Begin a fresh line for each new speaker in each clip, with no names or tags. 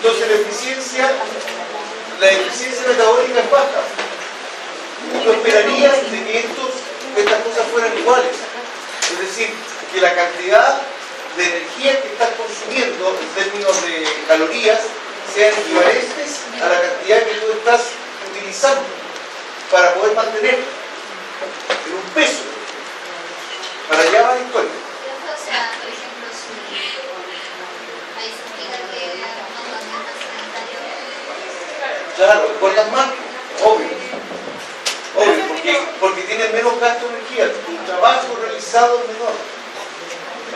Entonces la eficiencia metabólica es baja. Tú esperarías de que estas cosas fueran iguales. Es decir, que la cantidad de energía que estás consumiendo en términos de calorías sean equivalentes a la cantidad que tú estás utilizando para poder mantener en un peso. Para allá va la historia.
O sea, por ejemplo, si ahí se explica que no también tan sedentario.
Claro, engordas más, obvio. Obvio, porque tienes menos gasto de energía, tu trabajo realizado es menor.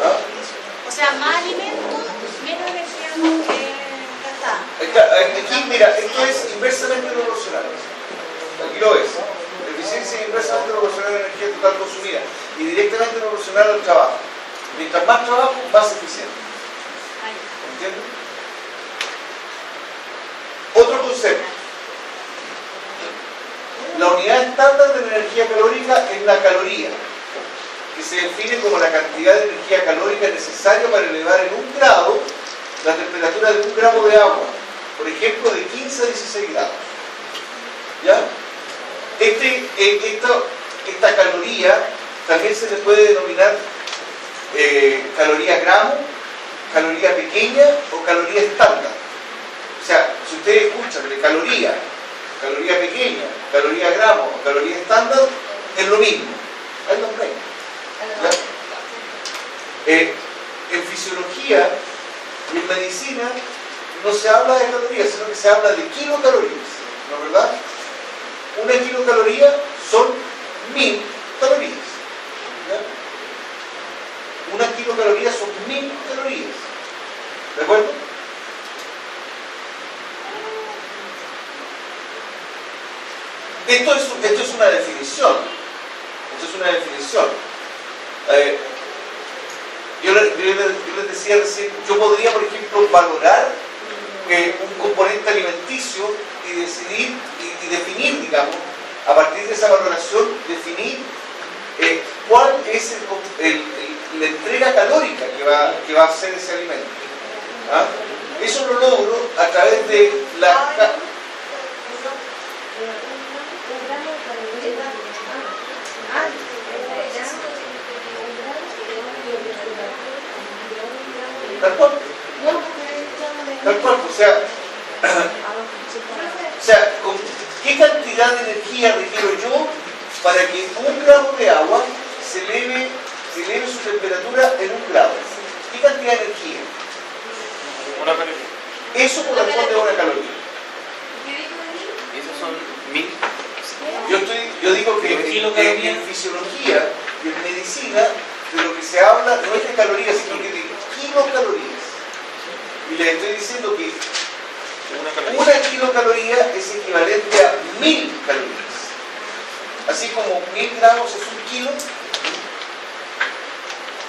¿Ah?
O sea, más alimento, menos energía gastada.
Aquí, mira, esto es inversamente proporcional. Aquí lo ves. La eficiencia es inversamente proporcional a la energía total consumida y directamente proporcional al trabajo. Mientras más trabajo, más eficiente. ¿Entiendes? Otro concepto. La unidad estándar de la energía calórica es la caloría, que se define como la cantidad de energía calórica necesaria para elevar en 1 grado la temperatura de 1 gramo de agua, por ejemplo, de 15 a 16 grados. ¿Ya? Esta caloría también se le puede denominar caloría gramo, caloría pequeña o caloría estándar. O sea, si ustedes escuchan de caloría pequeña, caloría gramo, caloría estándar, es lo mismo. Hay los medios. En fisiología y en medicina no se habla de calorías, sino que se habla de kilocalorías, ¿no es verdad? Una kilocaloría son 1000 calorías. ¿Ya? Una kilocaloría son 1000 calorías. ¿De acuerdo? Esto es una definición. Esto es una definición. Yo les decía recién, yo podría, por ejemplo, valorar un componente alimenticio y decidir y definir, digamos, a partir de esa valoración, definir cuál es la entrega calórica que va a hacer ese alimento. ¿Ah? Eso lo logro a través de la... Tal cual. Tal cual, o sea, ¿con qué cantidad de energía requiero yo para que 1 gramo de agua se eleve su temperatura en 1 grado? ¿Qué cantidad de energía?
Una caloría.
Eso corresponde a una caloría.
¿Y esos son 1000?
Yo digo que en fisiología y en medicina de lo que se habla no es de calorías, sino que de kilocalorías. Y les estoy diciendo que una kilocaloría es equivalente a 1000 calorías. Así como 1000 gramos es 1 kilo,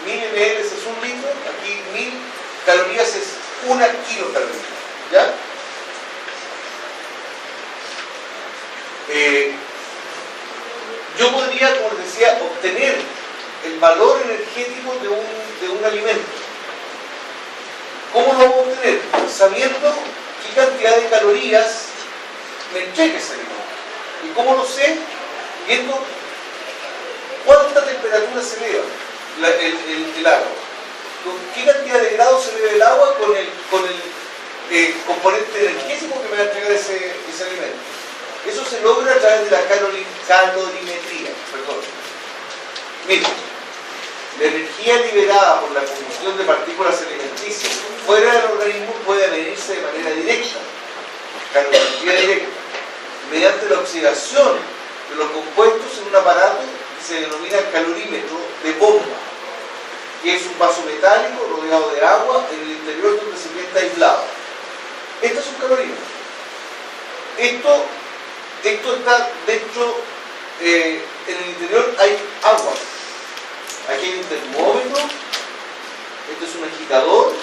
1000 ml es 1 litro, aquí 1000 calorías es 1 kilocaloría. ¿Ya? Yo podría, como les decía, obtener el valor energético de un alimento. ¿Cómo lo voy a obtener? Sabiendo qué cantidad de calorías me entrega ese alimento. ¿Y cómo lo sé? Viendo cuánta temperatura se eleva el agua. ¿Con qué cantidad de grados se eleva el agua con el componente energético que me va a entregar ese alimento? Eso se logra a través de la calorimetría. Miren, la energía liberada por la combustión de partículas alimenticias fuera del organismo puede medirse de manera directa, calorimetría directa, mediante la oxidación de los compuestos en un aparato que se denomina calorímetro de bomba, que es un vaso metálico rodeado de agua en el interior de un recipiente aislado. Esto es un calorímetro. Esto está dentro, en el interior hay agua. Aquí hay un termómetro, este es un agitador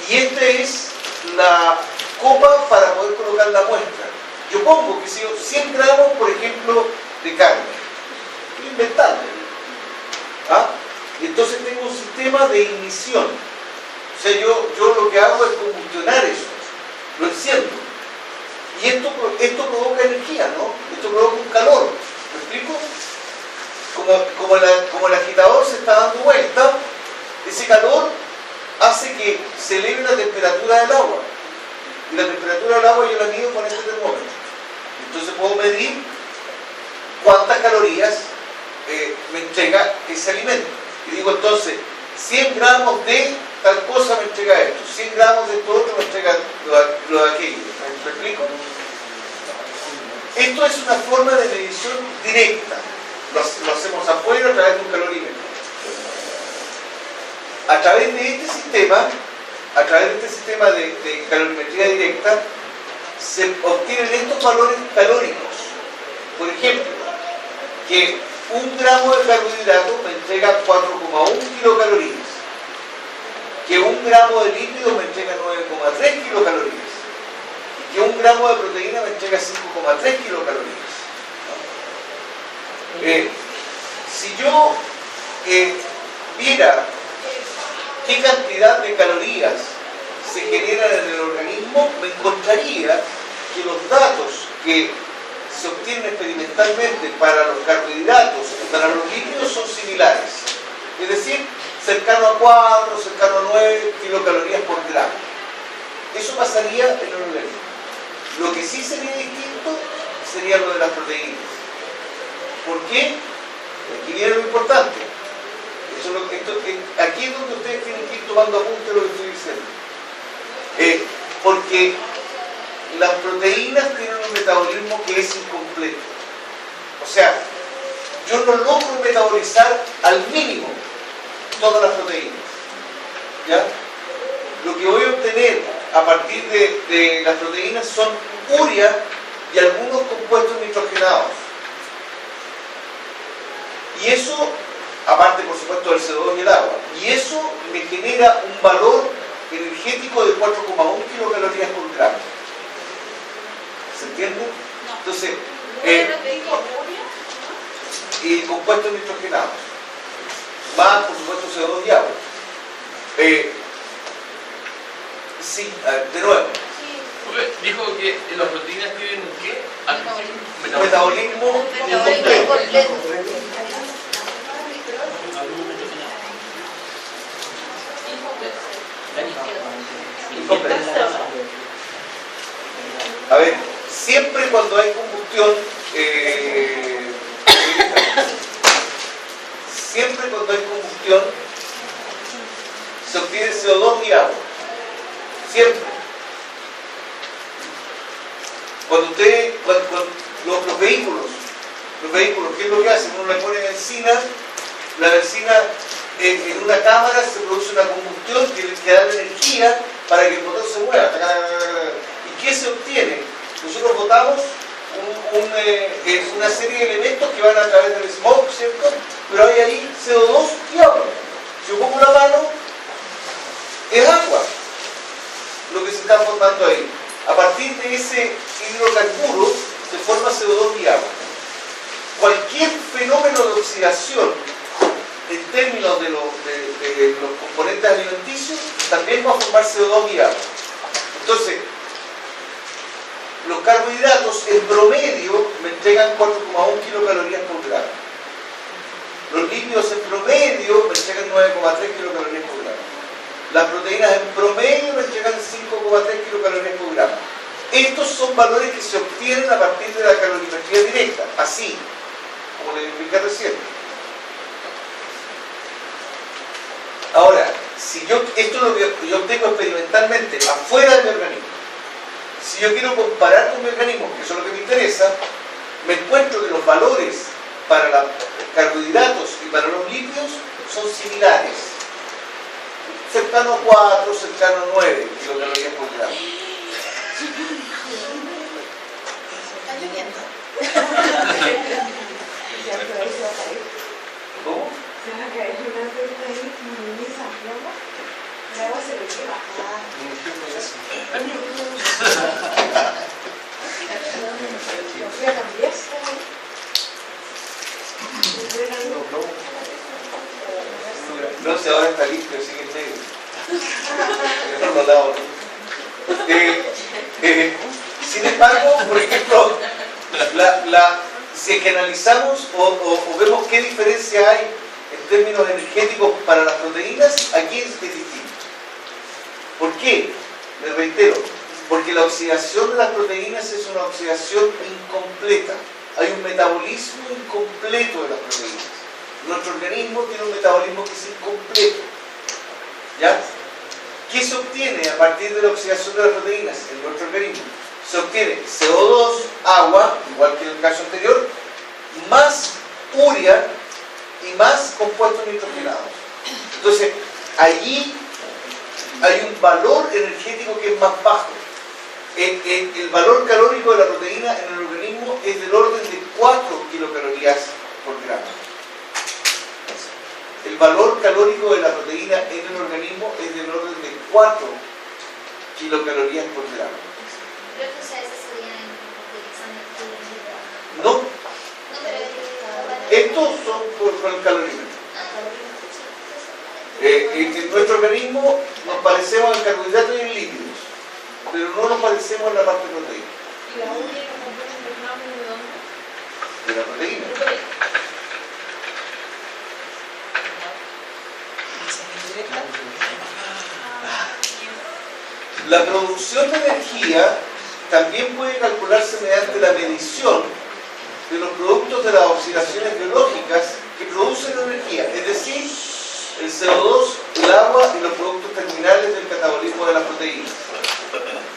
y esta es la copa para poder colocar la muestra. Yo pongo, que si 100 gramos, por ejemplo, de carne. Estoy inventando. ¿Ah? Y entonces tengo un sistema de ignición. O sea, yo lo que hago es combustionar eso, lo enciendo. Y esto provoca energía, ¿no? Esto provoca un calor. ¿Me explico? Como el agitador se está dando vuelta, ese calor hace que se eleve la temperatura del agua. Y la temperatura del agua yo la mido con este termómetro. Entonces puedo medir cuántas calorías me entrega ese alimento. Y digo entonces, 100 gramos de tal cosa me entrega esto, 100 gramos de esto otro me entrega lo de aquello. ¿Me explico? Esto es una forma de medición directa. Lo hacemos afuera a través de un calorímetro. A través de este sistema de calorimetría directa, se obtienen estos valores calóricos. Por ejemplo, que 1 gramo de carbohidrato me entrega 4,1 kilocalorías, que 1 gramo de lípido me entrega 9,3 kilocalorías, y que 1 gramo de proteína me entrega 5,3 kilocalorías. Si yo viera qué cantidad de calorías se generan en el organismo, me encontraría que los datos que se obtienen experimentalmente para los carbohidratos y para los lípidos son similares. Es decir, cercano a 4, cercano a 9 kilocalorías por gramo. Eso pasaría en el organismo. Lo que sí sería distinto sería lo de las proteínas. ¿Por qué? Aquí viene lo importante. Aquí es donde ustedes tienen que ir tomando apunte de lo que estoy diciendo. Porque las proteínas tienen un metabolismo que es incompleto. O sea, yo no logro metabolizar al mínimo todas las proteínas. ¿Ya? Lo que voy a obtener a partir de las proteínas son urea y algunos compuestos nitrogenados. Y eso, aparte por supuesto del CO2 y el agua, y eso me genera un valor energético de 4,1 kilocalorías por gramo. ¿Se entiende? Entonces, y compuestos nitrogenados, más por supuesto CO2 y agua. Sí, de nuevo.
Dijo que las proteínas tienen ¿qué?
Metabolismo incompleto. A ver, siempre cuando hay combustión, se obtiene CO2 y agua. Siempre. Cuando los vehículos, ¿qué es lo que hacen? Uno le pone benzina, la benzina en una cámara se produce una combustión que da la energía para que el motor se mueva. ¿Y qué se obtiene? Nosotros botamos una serie de elementos que van a través del smog, ¿cierto? Pero hay ahí CO2 y agua. Si yo pongo la mano, es agua lo que se está formando ahí. A partir de ese hidrocarburo se forma CO2 y agua. Cualquier fenómeno de oxidación en términos de los componentes alimenticios también va a formar CO2 y agua. Entonces, los carbohidratos en promedio me entregan 4,1 kilocalorías por gramo. Los lípidos en promedio me entregan 9,3 kilocalorías por gramo. Las proteínas en promedio me entregan 5,3 kilocalorías por gramo. Estos son valores que se obtienen a partir de la calorimetría directa, así, como les expliqué recién. Ahora, si esto es lo que yo obtengo experimentalmente afuera de mi organismo, si yo quiero comparar con mi organismo, que eso es lo que me interesa, me encuentro que los valores para los carbohidratos y para los lípidos son similares. Cercano a 4, cercano a 9 kilocalorías por gramo.
Está lloviendo.
¿Cómo?
Se va a caer una torta ahí, como en esa agua. El agua se lo lleva. Lo fui a cambiarse ahí.
No sé, ahora está limpio, sigue en negro. lado. Sin embargo, por ejemplo, si es que analizamos o vemos qué diferencia hay en términos energéticos para las proteínas, aquí es distinto. ¿Por qué? Me reitero, porque la oxidación de las proteínas es una oxidación incompleta. Hay un metabolismo incompleto de las proteínas. Nuestro organismo tiene un metabolismo que es incompleto. ¿Ya? ¿Qué se obtiene a partir de la oxidación de las proteínas en nuestro organismo? Se obtiene CO2, agua, igual que en el caso anterior, más urea y más compuestos nitrogenados. Entonces, allí hay un valor energético que es más bajo. El valor calórico de la proteína en el organismo es del orden de 4 kilocalorías por gramo. El valor calórico de la proteína en el organismo es del orden de 4 kilocalorías por gramo.
Creo que ustedes estudian utilizando el
No,
No, pero
estos son por el calorímetro. En nuestro organismo nos parecemos en carbohidratos y en lípidos, pero no nos parecemos en la parte proteica.
¿Y la urea no comprende el gramo de dónde?
De la proteína. La producción de energía también puede calcularse mediante la medición de los productos de las oxidaciones biológicas que producen energía, es decir, el CO2, el agua y los productos terminales del catabolismo de las proteínas.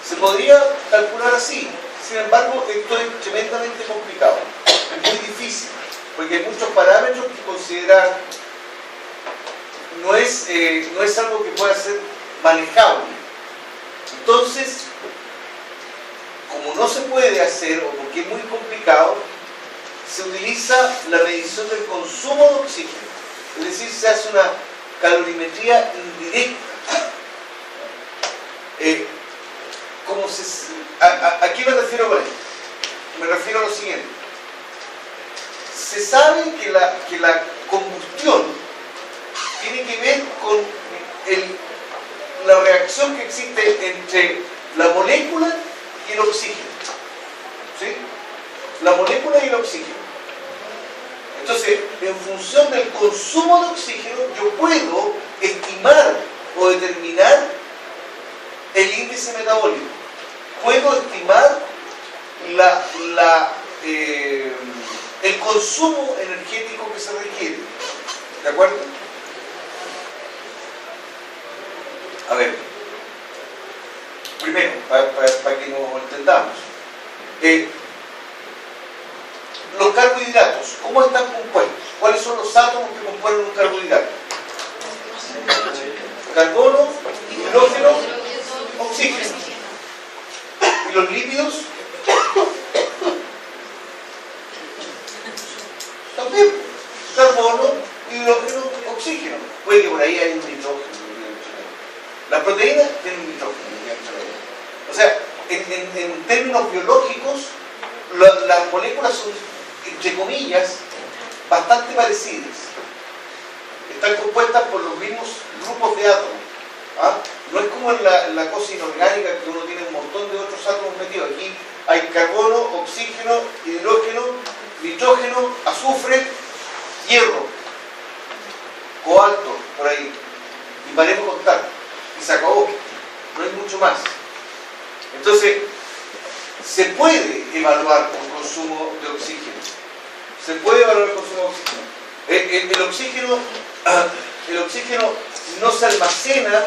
Se podría calcular así, sin embargo, esto es tremendamente complicado, es muy difícil, porque hay muchos parámetros que considerar, no es algo que pueda ser manejable. Entonces, como no se puede hacer, o porque es muy complicado, se utiliza la medición del consumo de oxígeno. Es decir, se hace una calorimetría indirecta. ¿A qué me refiero con esto? Me refiero a lo siguiente. Se sabe que la combustión tiene que ver con la reacción que existe entre la molécula y el oxígeno. ¿Sí? La molécula y el oxígeno. Entonces, en función del consumo de oxígeno, yo puedo estimar o determinar el índice metabólico. Puedo estimar el consumo energético que se requiere. ¿De acuerdo? A ver, primero, para que nos entendamos, los carbohidratos, ¿cómo están compuestos? ¿Cuáles son los átomos que componen un carbohidrato? Carbono, hidrógeno, oxígeno. ¿Y los lípidos? También, carbono, hidrógeno, oxígeno. Puede que por ahí hay un nitrógeno. Las proteínas tienen nitrógeno. O sea, en términos biológicos, las moléculas son, entre comillas, bastante parecidas. Están compuestas por los mismos grupos de átomos. ¿Ah? No es como en la cosa inorgánica que uno tiene un montón de otros átomos metidos. Aquí hay carbono, oxígeno, hidrógeno, nitrógeno, azufre, hierro, cobalto, por ahí. Y paremos contar. Y se acabó. No hay mucho más. Entonces, se puede evaluar el consumo de oxígeno. Se puede evaluar el consumo de oxígeno. El oxígeno no se almacena.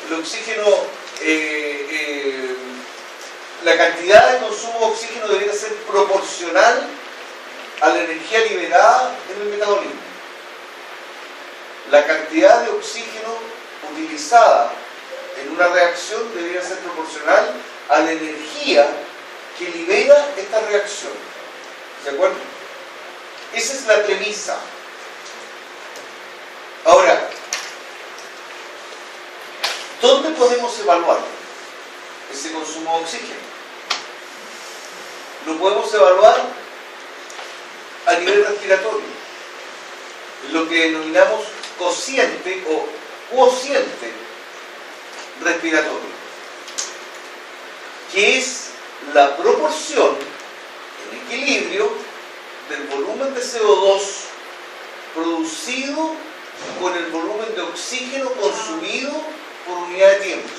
El oxígeno, la cantidad de consumo de oxígeno debería ser proporcional a la energía liberada en el metabolismo. La cantidad de oxígeno utilizada en una reacción debería ser proporcional a la energía que libera esta reacción. ¿De acuerdo? Esa es la premisa. Ahora, ¿dónde podemos evaluar ese consumo de oxígeno? Lo podemos evaluar a nivel respiratorio, lo que denominamos cociente o quociente respiratorio, que es la proporción en equilibrio del volumen de CO2 producido con el volumen de oxígeno consumido por unidad de tiempo.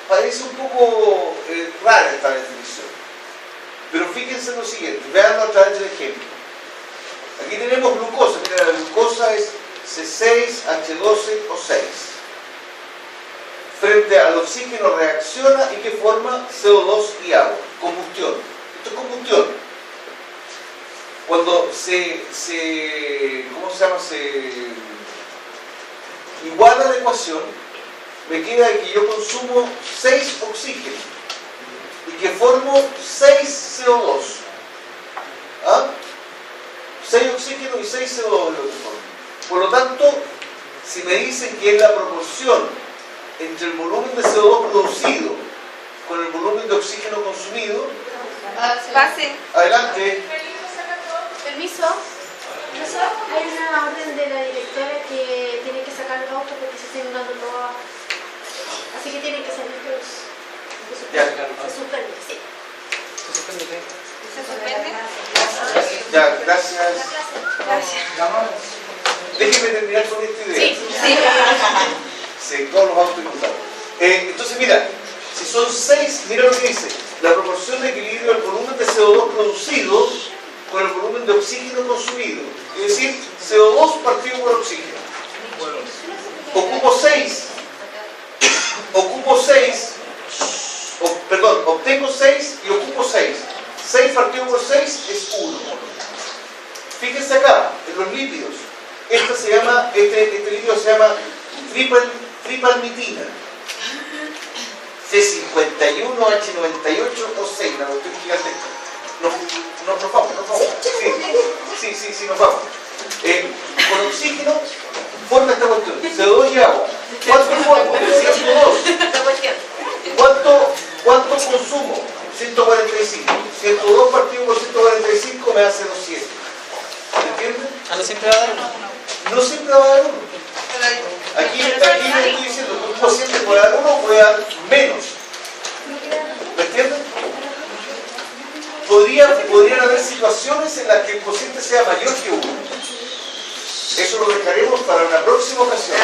Parece un poco rara esta definición, pero fíjense en lo siguiente, veanlo a través del ejemplo. Aquí tenemos glucosa, mira, la glucosa es C6H12O6. Frente al oxígeno reacciona y que forma CO2 y agua, combustión. Esto es combustión. Cuando se iguala la ecuación, me queda que yo consumo 6 oxígenos y que formo 6 CO2. ¿Ah? 6 oxígenos y 6 CO2 lo que formo. Por lo tanto, si me dicen que es la proporción entre el volumen de CO2 producido con el volumen de oxígeno consumido,
Pase.
adelante.
Permiso.
Hay una orden de la directora que tiene que sacar los autos porque se están dando todo. Así que tienen que salir todos.
Ya.
Se suspende, sí.
¿Se suspende?
Ya, gracias.
Gracias.
Déjenme terminar con esta idea.
Sí, sí.
Sí, todos los autos inundados. Entonces, mira, si son 6, mira lo que dice. La proporción de equilibrio del volumen de CO2 producido con el volumen de oxígeno consumido. Es decir, CO2 partido por oxígeno. Ocupo 6. Obtengo 6 y ocupo 6. 6 partido por 6 es 1. Fíjense acá, en los lípidos. Este lípido se llama tripalmitina. C51H98O6, una cuestión gigantesca. Nos vamos. Sí, nos vamos. Con oxígeno forma esta cuestión, CO2 y agua. ¿Cuánto formo? 102. ¿Cuánto consumo? 145. 102 partido por 145 me hace 200. ¿Entienden?
No siempre va a dar uno.
No siempre va a dar uno. Aquí le estoy diciendo que un cociente puede dar uno o puede dar menos. ¿Me entienden? Podrían haber situaciones en las que el cociente sea mayor que 1. Eso lo dejaremos para una próxima ocasión.